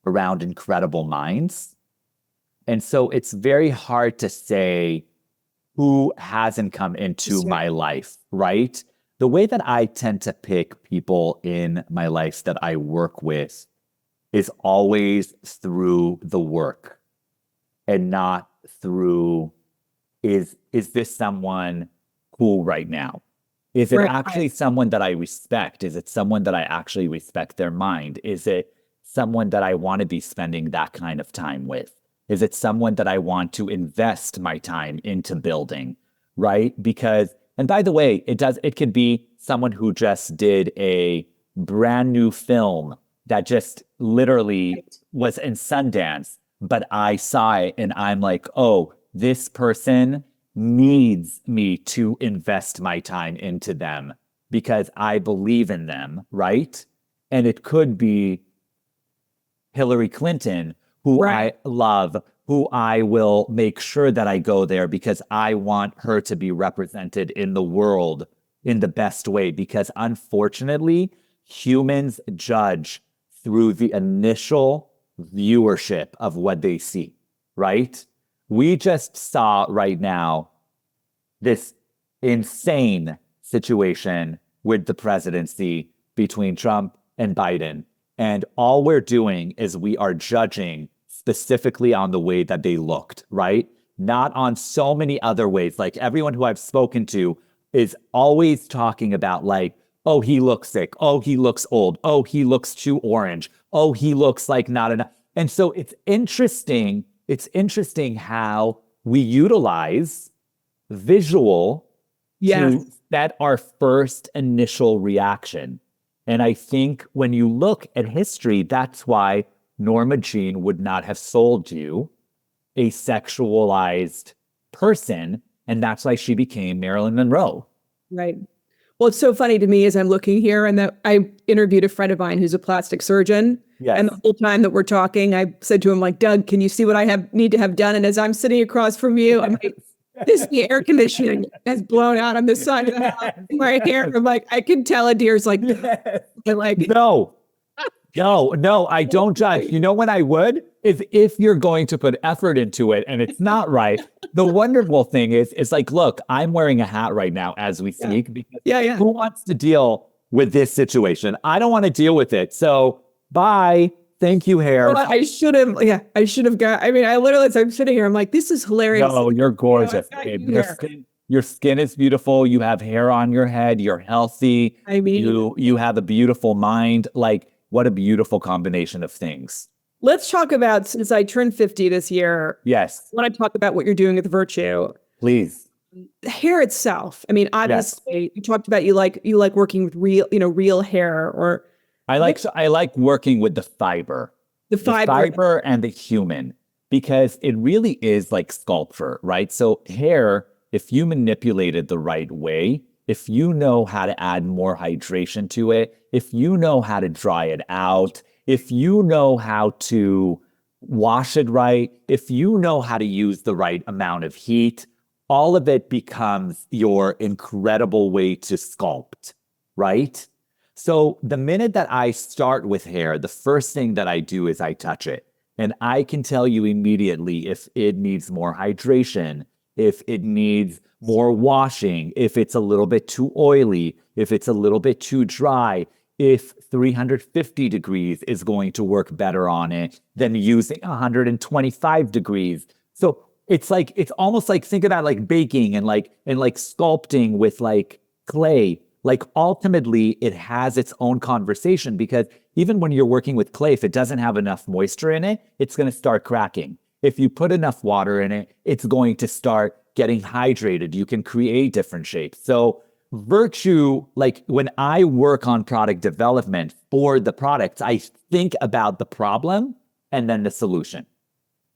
around incredible minds. And so it's very hard to say who hasn't come into my life, right? The way that I tend to pick people in my life that I work with is always through the work and not through, is this someone cool right now? Is it actually someone that I respect? Is it someone that I actually respect their mind? Is it someone that I want to be spending that kind of time with? Is it someone that I want to invest my time into building, right? Because, and by the way, it could be someone who just did a brand new film that just literally was in Sundance, but I saw it and I'm like, oh, this person needs me to invest my time into them because I believe in them, right? And it could be Hillary Clinton, who I love, who I will make sure that I go there because I want her to be represented in the world in the best way. Because unfortunately, humans judge through the initial viewership of what they see, right? We just saw right now this insane situation with the presidency between Trump and Biden. And all we're doing is we are judging specifically on the way that they looked, right? Not on so many other ways. Like everyone who I've spoken to is always talking about like, oh, he looks sick. Oh, he looks old. Oh, he looks too orange. Oh, he looks like not enough. And so it's interesting. It's interesting how we utilize visual to set our first initial reaction. And I think when you look at history, that's why Norma Jean would not have sold you a sexualized person. And that's why she became Marilyn Monroe. Right. Well, it's so funny to me as I'm looking here and that I interviewed a friend of mine who's a plastic surgeon. Yes. And the whole time that we're talking, I said to him, like, Doug, can you see what I need to have done? And as I'm sitting across from you, I'm like, the air conditioning has blown out on the side of the house. My hair, I'm like, I can tell Adir's like, No, I don't judge. You know what I would? Is if you're going to put effort into it and it's not right. The wonderful thing is like, look, I'm wearing a hat right now as we speak. Because who wants to deal with this situation? I don't want to deal with it. So bye. Thank you, hair. Well, I should have got, I mean, I literally, as I'm sitting here, I'm like, this is hilarious. No, you're gorgeous. Your skin is beautiful. You have hair on your head. You're healthy. I mean, you have a beautiful mind. Like, what a beautiful combination of things. Let's talk about, since I turned 50 this year. Yes. I want to talk about what you're doing with Virtue. Please. The hair itself. I mean, obviously, you talked about you like working with real hair, or I like working with the fiber. The fiber and the human, because it really is like sculpture, right? So hair, if you manipulate it the right way, if you know how to add more hydration to it, if you know how to dry it out, if you know how to wash it right, if you know how to use the right amount of heat, all of it becomes your incredible way to sculpt, right? So the minute that I start with hair, the first thing that I do is I touch it. And I can tell you immediately if it needs more hydration, if it needs more washing, if it's a little bit too oily, if it's a little bit too dry, if 350 degrees is going to work better on it than using 125 degrees. So it's almost like, think about like baking and like sculpting with like clay. Like ultimately it has its own conversation, because even when you're working with clay, if it doesn't have enough moisture in it, it's going to start cracking. If you put enough water in it, it's going to start getting hydrated. You can create different shapes. So Virtue, like when I work on product development for the products, I think about the problem and then the solution.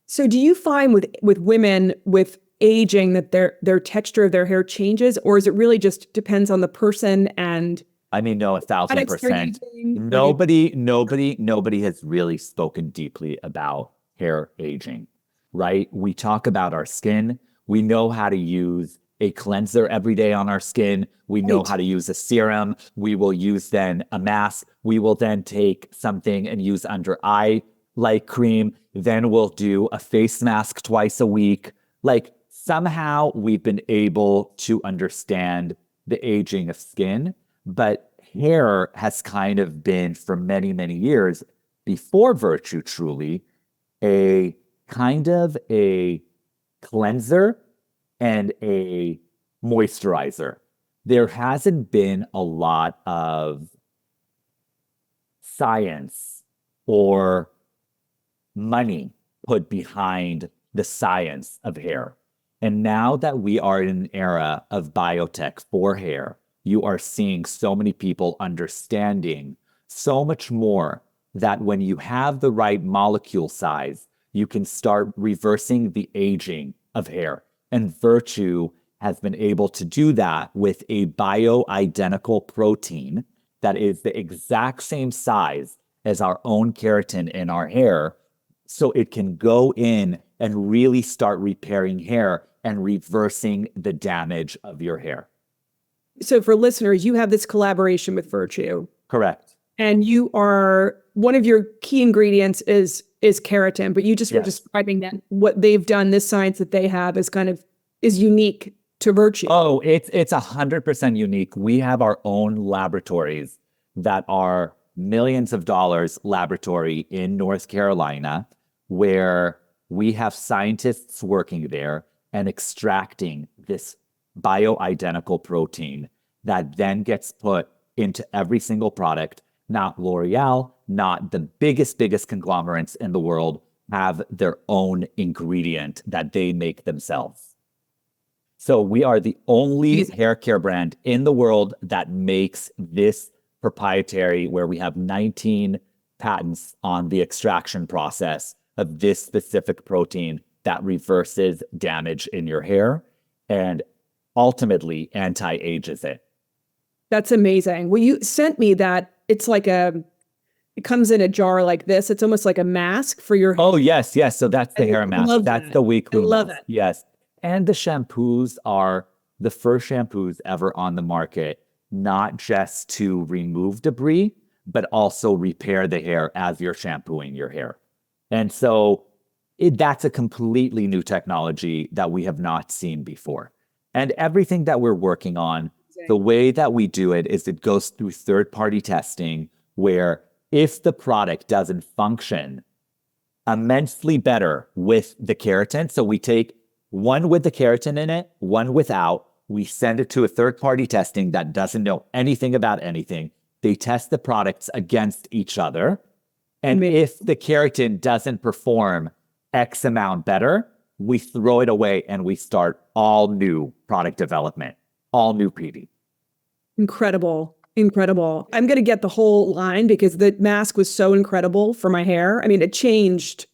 So do you find with women with aging that their texture of their hair changes, or is it really just depends on the person? And I mean, no, 1,000%. Nobody has really spoken deeply about hair aging, right? We talk about our skin. We know how to use a cleanser every day on our skin. We know how to use a serum. We will use then a mask. We will then take something and use under eye like cream. Then we'll do a face mask twice a week. Like somehow we've been able to understand the aging of skin, but hair has kind of been for many, many years before Virtue truly a kind of a cleanser and a moisturizer. There hasn't been a lot of science or money put behind the science of hair. And now that we are in an era of biotech for hair, you are seeing so many people understanding so much more that when you have the right molecule size, you can start reversing the aging of hair. And Virtue has been able to do that with a bioidentical protein that is the exact same size as our own keratin in our hair. So it can go in and really start repairing hair and reversing the damage of your hair. So for listeners, you have this collaboration with Virtue. Correct. And you are, one of your key ingredients is keratin, but you just were describing that what they've done, this science that they have is unique to Virtue. Oh, it's 100% unique. We have our own laboratories that are millions of dollars laboratory in North Carolina, where we have scientists working there and extracting this bioidentical protein that then gets put into every single product. Not L'Oreal, not the biggest conglomerates in the world have their own ingredient that they make themselves. So we are the only hair care brand in the world that makes this proprietary, where we have 19 patents on the extraction process of this specific protein that reverses damage in your hair and ultimately anti-ages it. That's amazing. Well, you sent me that. It's like it comes in a jar like this. It's almost like a mask for your. Oh, yes. So that's the hair mask. That's the weekly. I love it. Yes. And the shampoos are the first shampoos ever on the market, not just to remove debris, but also repair the hair as you're shampooing your hair. And so that's a completely new technology that we have not seen before. And everything that we're working on, the way that we do it is it goes through third-party testing, where if the product doesn't function immensely better with the keratin, so we take one with the keratin in it, one without, we send it to a third-party testing that doesn't know anything about anything. They test the products against each other. And if the keratin doesn't perform X amount better, we throw it away and we start all new product development, all new PD. Incredible. I'm going to get the whole line because the mask was so incredible for my hair. I mean, it changed.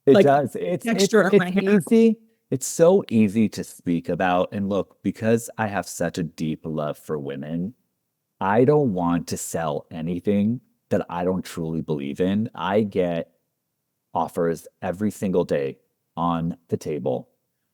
It does. It's texture of my hair. Easy. It's so easy to speak about. And look, because I have such a deep love for women, I don't want to sell anything that I don't truly believe in. I get offers every single day on the table.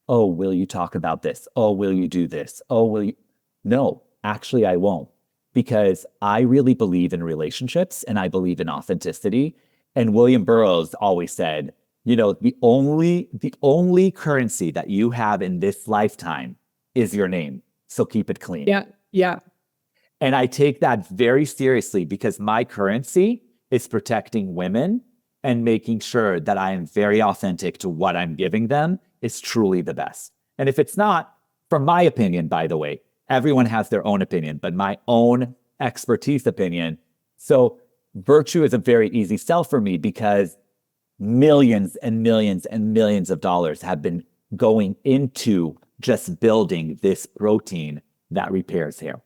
Oh, will you talk about this? Oh, will you do this? Oh, will you? No, actually, I won't, because I really believe in relationships and I believe in authenticity. And William Burroughs always said, the only currency that you have in this lifetime is your name. So keep it clean. Yeah. And I take that very seriously, because my currency is protecting women and making sure that I am very authentic to what I'm giving them is truly the best. And if it's not, from my opinion, by the way, everyone has their own opinion, but my own expertise opinion. So virtue is a very easy sell for me, because millions and millions and millions of dollars have been going into just building this protein that repairs hair.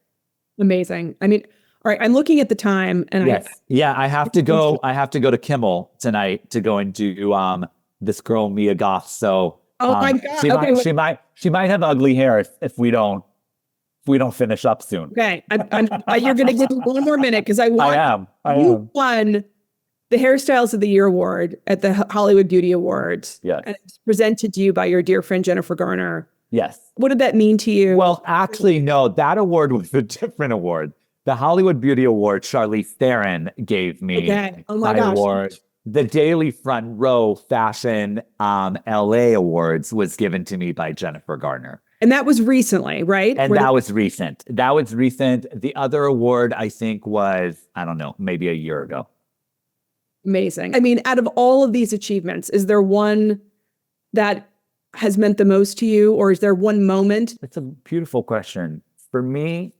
Amazing. I mean, all right, I'm looking at the time, and I have to go. I have to go to Kimmel tonight to go and do this girl Mia Goth. So my God, she might have ugly hair if we don't finish up soon. Okay, you're going to give me one more minute, because I am. You won the Hairstyles of the Year award at the Hollywood Beauty Awards. Yes, and it's presented to you by your dear friend Jennifer Garner. Yes. What did that mean to you? Well, actually, no, that award was a different award. The Hollywood Beauty Award, Charlize Theron gave me award. The Daily Front Row Fashion LA Awards was given to me by Jennifer Garner. And that was recently, right? And that was recent. The other award, I think, was, I don't know, maybe a year ago. Amazing. I mean, out of all of these achievements, is there one that has meant the most to you, or is there one moment? It's a beautiful question. For me,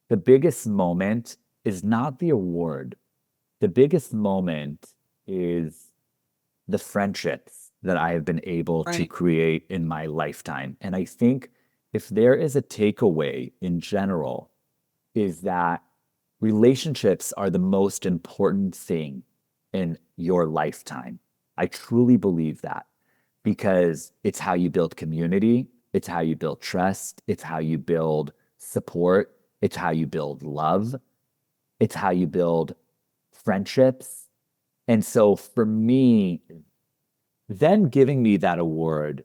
the biggest moment is not the award. The biggest moment is the friendships that I have been able to create in my lifetime. And I think if there is a takeaway in general, is that relationships are the most important thing in your lifetime. I truly believe that, because it's how you build community. It's how you build trust. It's how you build support. It's how you build love. It's how you build friendships. And so for me, then giving me that award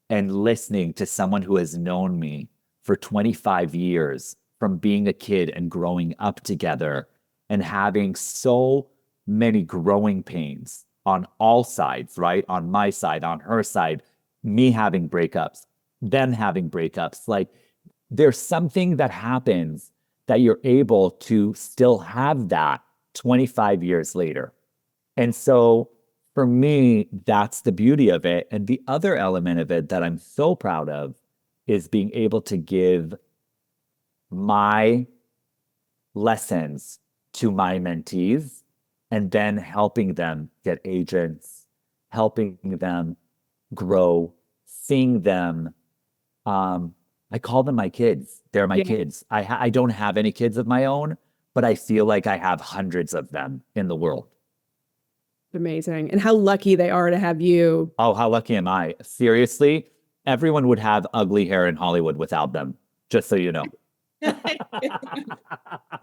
and listening to someone who has known me for 25 years, from being a kid and growing up together and having so many growing pains on all sides, right? On my side, on her side, me having breakups, them having breakups. Like, there's something that happens that you're able to still have that 25 years later. And so for me, that's the beauty of it. And the other element of it that I'm so proud of is being able to give my lessons to my mentees and then helping them get agents, helping them grow, seeing them. I call them my kids. They're my kids. I don't have any kids of my own, but I feel like I have hundreds of them in the world. Amazing. And how lucky they are to have you. Oh, how lucky am I? Seriously, everyone would have ugly hair in Hollywood without them, just so you know. All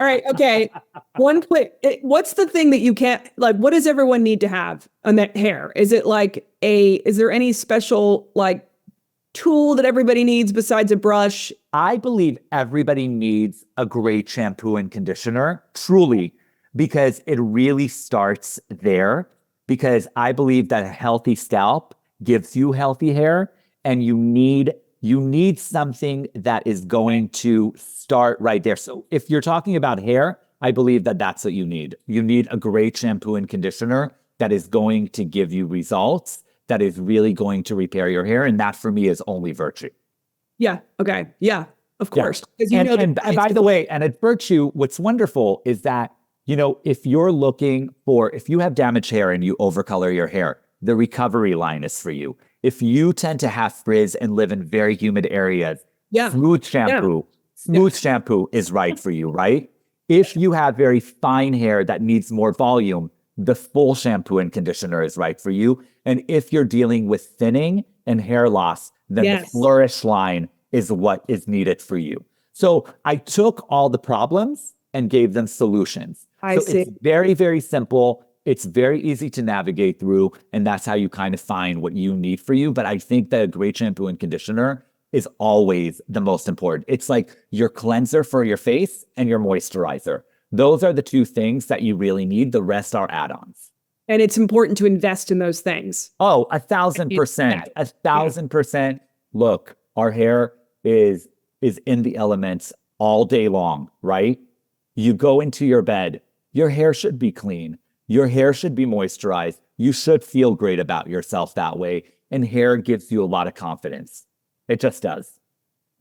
right. Okay. What's the thing that you can't, like, what does everyone need to have on that hair? Is it like is there any special like tool that everybody needs besides a brush? I believe everybody needs a great shampoo and conditioner, truly, because it really starts there. Because I believe that a healthy scalp gives you healthy hair, and you need something that is going to start right there. So if you're talking about hair, I believe that that's what you need. You need a great shampoo and conditioner that is going to give you results, that is really going to repair your hair. And that for me is only Virtue. Yeah. Okay. Yeah, of course. Yeah. And by the way, and at Virtue, what's wonderful is that, if you have damaged hair and you overcolor your hair, the recovery line is for you. If you tend to have frizz and live in very humid areas, smooth shampoo is right for you, right? If you have very fine hair that needs more volume, the full shampoo and conditioner is right for you. And if you're dealing with thinning and hair loss, then the Flourish line is what is needed for you. So I took all the problems and gave them solutions. I see. It's very, very simple. It's very easy to navigate through, and that's how you kind of find what you need for you. But I think that a great shampoo and conditioner is always the most important. It's like your cleanser for your face and your moisturizer. Those are the two things that you really need. The rest are add-ons. And it's important to invest in those things. Oh, 1,000%. 1,000%. Look, our hair is in the elements all day long, right? You go into your bed, your hair should be clean. Your hair should be moisturized. You should feel great about yourself that way. And hair gives you a lot of confidence. It just does.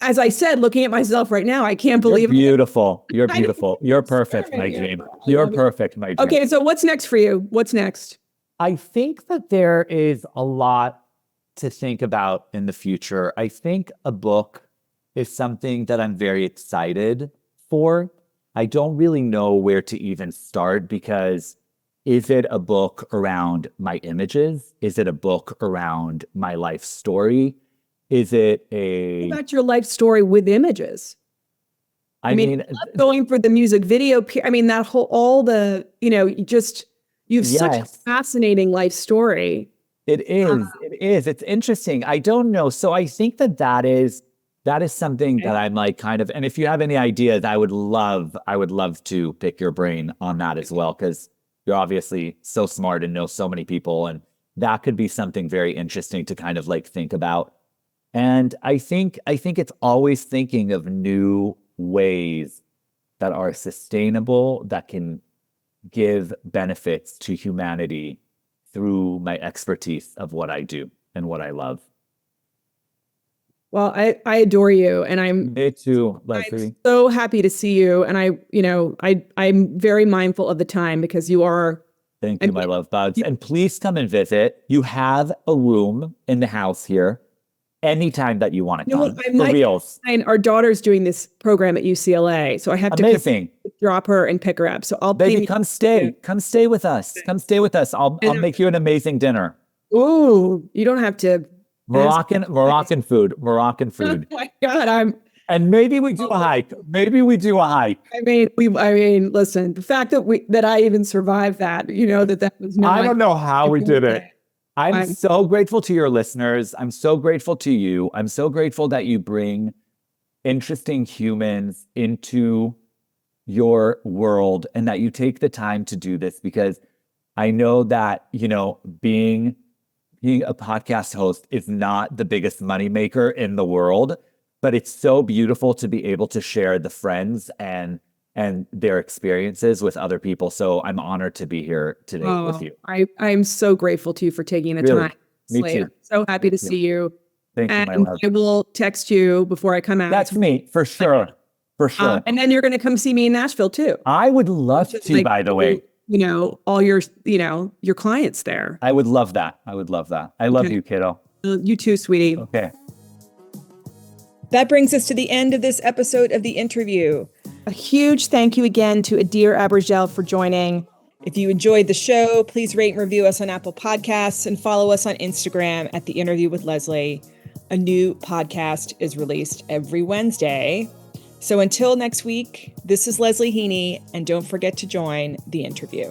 As I said, looking at myself right now, I can't believe You're beautiful. You're beautiful. You're perfect, my dream. You're perfect, my dream. Okay, so what's next for you? What's next? I think that there is a lot to think about in the future. I think a book is something that I'm very excited for. I don't really know where to even start because is it a book around my images? Is it a book around my life story? Is it What about your life story with images? I mean going for the music video. I mean, that whole, all the, you've such a fascinating life story. It is. It's interesting. I don't know. So I think that is something that I'm like kind of, and if you have any ideas, I would love to pick your brain on that as well, because you're obviously so smart and know so many people, and that could be something very interesting to kind of like think about. And I think it's always thinking of new ways that are sustainable, that can give benefits to humanity through my expertise of what I do and what I love. Well, I adore you, and I'm me too, Leslie. I'm so happy to see you, and I'm very mindful of the time because you are. Thank you, my love bugs, and please come and visit. You have a room in the house here, anytime that you want to come. For reals. Our daughter's doing this program at UCLA, so I have to drop her and pick her up. So I'll baby, come stay with us. Come stay with us. I'll make you an amazing dinner. Ooh, you don't have to. Moroccan food. Oh my God, and maybe we do a hike. I mean, listen, the fact that I even survived that, that was not. I don't know how we did it. I'm so grateful to your listeners. I'm so grateful to you. I'm so grateful that you bring interesting humans into your world and that you take the time to do this, because I know that, being a podcast host is not the biggest moneymaker in the world, but it's so beautiful to be able to share the friends and and their experiences with other people. So I'm honored to be here today with you. I'm so grateful to you for taking the Really? time. Me Slater. too. So happy to Thank see you. Thank you, my And love. I will text you before I come out. That's me, for sure. For sure. And then you're going to come see me in Nashville too. I would love to, Like, by the way. You know, all your, you know, your clients there. I would love that. I would love that. I love you, kiddo. You too, sweetie. Okay. That brings us to the end of this episode of The Interview. A huge thank you again to Adir Abergel for joining. If you enjoyed the show, please rate and review us on Apple Podcasts and follow us on Instagram at The Interview with Leslie. A new podcast is released every Wednesday. So until next week, this is Leslie Heaney, and don't forget to join The Interview.